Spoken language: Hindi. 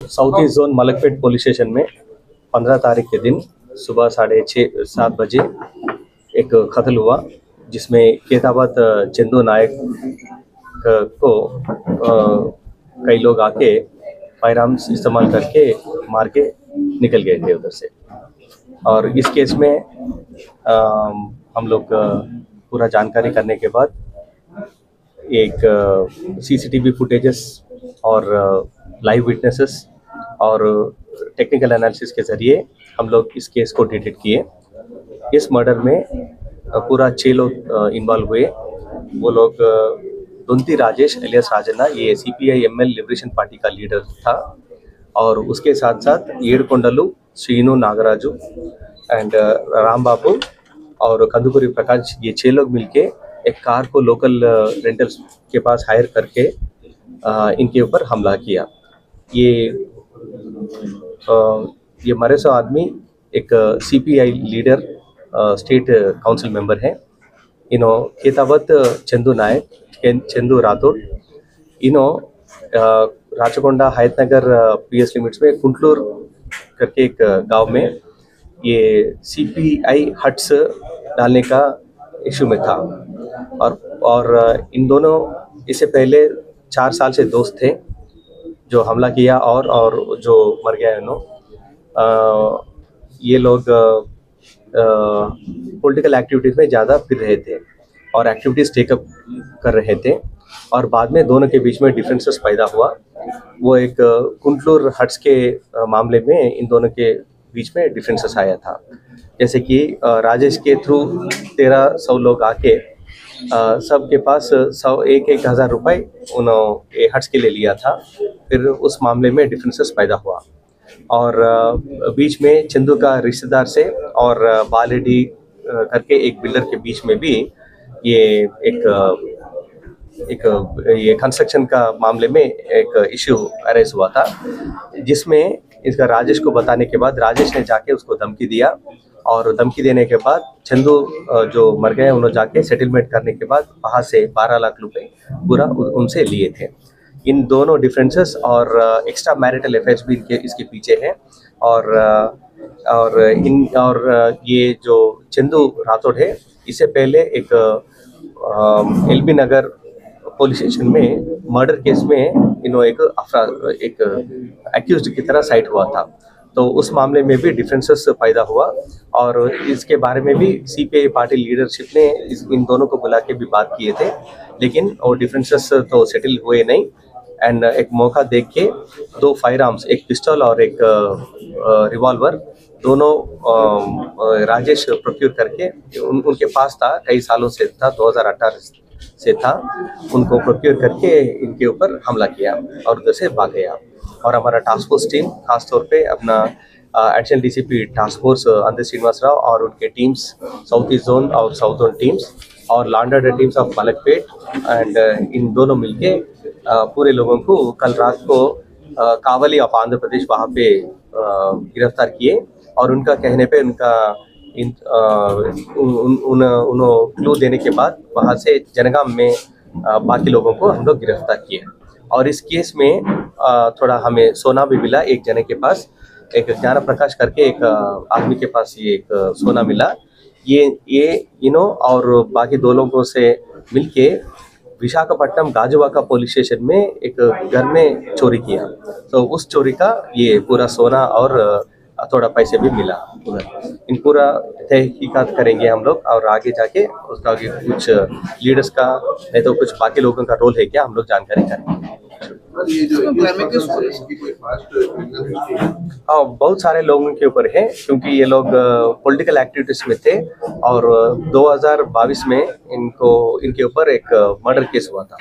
South east zone Malakpet police station में 15 तारीख के दिन सुबह 6:30-7 बजे एक कत्ल हुआ, जिसमें केताबाद चंदू नायक को कई लोग आके फायर आर्म्स इस्तेमाल करके मार के निकल गए थे उधर से। और इस केस में हम लोग पूरा जानकारी करने के बाद एक सीसीटीवी फुटेजेस और लाइव विटनेसेस और टेक्निकल एनालिसिस के ज़रिए हम लोग इस केस को डिटेक्ट किए। इस मर्डर में पूरा 6 लोग इन्वॉल्व हुए। वो लोग दुंती राजेश एलियास राजन्ना, ये सीपीआई एमएल लिबरेशन पार्टी का लीडर था, और उसके साथ साथ येडकोंडलू श्रीनु नागराजू एंड राम बाबू और कंदुपुरी प्रकाश, ये 6 लोग मिलके एक कार को लोकल रेंटल्स के पास हायर करके इनके ऊपर हमला किया। ये मरे सो आदमी एक CPI leader state council member हैं। इन्हों केतावत चंदू नायक, चंदू राठौड़, इन्हों राचकोंडा हयतनगर पीएस लिमिट्स में कुंटलूर करके एक गांव में ये सीपीआई हट्स डालने का इशू में था। और इन दोनों इससे पहले 4 साल से दोस्त थे जो हमला किया और जो मर गया है। ये लोग पॉलिटिकल एक्टिविटीज़ में ज़्यादा फिर रहे थे और एक्टिविटीज़ टेकअप कर रहे थे, और बाद में दोनों के बीच में डिफरेंसेस पैदा हुआ। वो एक कुंटलूर हट्स के मामले में इन दोनों के बीच में डिफरेंसेस आया था। जैसे कि राजेश के थ्रू 1300 लोग आके सबके पास 1,000 रुपये उन्होंने हट्स के लिए लिया था। फिर उस मामले में डिफरेंसेस पैदा हुआ, और बीच में चंदू का रिश्तेदार से और बालेडी करके एक बिल्डर के बीच में भी ये ये कंस्ट्रक्शन का मामले में एक इश्यू अरेज हुआ था, जिसमें इसका राजेश को बताने के बाद राजेश ने जाके उसको धमकी दिया, और धमकी देने के बाद चंदू जो मर गए उन्होंने जाके सेटलमेंट करने के बाद वहाँ से 12 लाख रुपए पूरा उनसे लिए थे। इन दोनों डिफरेंसेस और एक्स्ट्रा मैरिटल अफेयर्स भी इसके पीछे हैं। और ये जो चंदू राठौड़ है, इससे पहले एक एलबी नगर पुलिस स्टेशन में मर्डर केस में इन्होंने एक एक्यूज्ड की तरह साइट हुआ था। तो उस मामले में भी डिफरेंसेस पैदा हुआ, और इसके बारे में भी सीपीआई पार्टी लीडरशिप ने इन दोनों को बुला के भी बात किए थे, लेकिन वो डिफरेंसेस तो सेटल हुए नहीं। एंड एक मौका देख के 2 फायर आर्म्स, एक पिस्टल और एक रिवॉल्वर, दोनों राजेश प्रोक्यूर करके उनके पास था, कई सालों से था, 2018 से था, उनको प्रोक्यूर करके इनके ऊपर हमला किया और उधर से भाग गया। और हमारा टास्क फोर्स टीम, खासतौर पे अपना एडिशनल डीसीपी टास्क फोर्स अंदर श्रीनिवास राव और उनके टीम्स, साउथ ईस्ट जोन और साउथ जोन टीम्स और law and order teams of Malakpet, and in दोनों मिलके पूरे लोगों को कल रात को कावली ऑफ आंध्र प्रदेश वहाँ पे गिरफ्तार किए, और उनका कहने पे उन्होंने क्लू देने के बाद वहाँ से जनगाम में बाकी लोगों को हम लोग गिरफ्तार किए। और इस केस में थोड़ा हमें सोना भी मिला। एक जने के पास, एक ज्ञान प्रकाश करके एक आदमी के पास ये एक सोना मिला। ये और बाकी 2 लोगों से मिलके विशाखापट्टनम गाजुवाका पुलिस स्टेशन में एक घर में चोरी किया। तो उस चोरी का ये पूरा सोना और थोड़ा पैसे भी मिला उधर। इन पूरा तहकीकात करेंगे हम लोग, और आगे जाके उसका आगे कुछ लीडर्स का नहीं तो कुछ बाकी लोगों का रोल है क्या, हम लोग जानकारी करेंगे। हाँ, बहुत सारे लोगों के ऊपर है, क्योंकि ये लोग पॉलिटिकल एक्टिविटीज में थे, और 2022 में इनके ऊपर एक मर्डर केस हुआ था।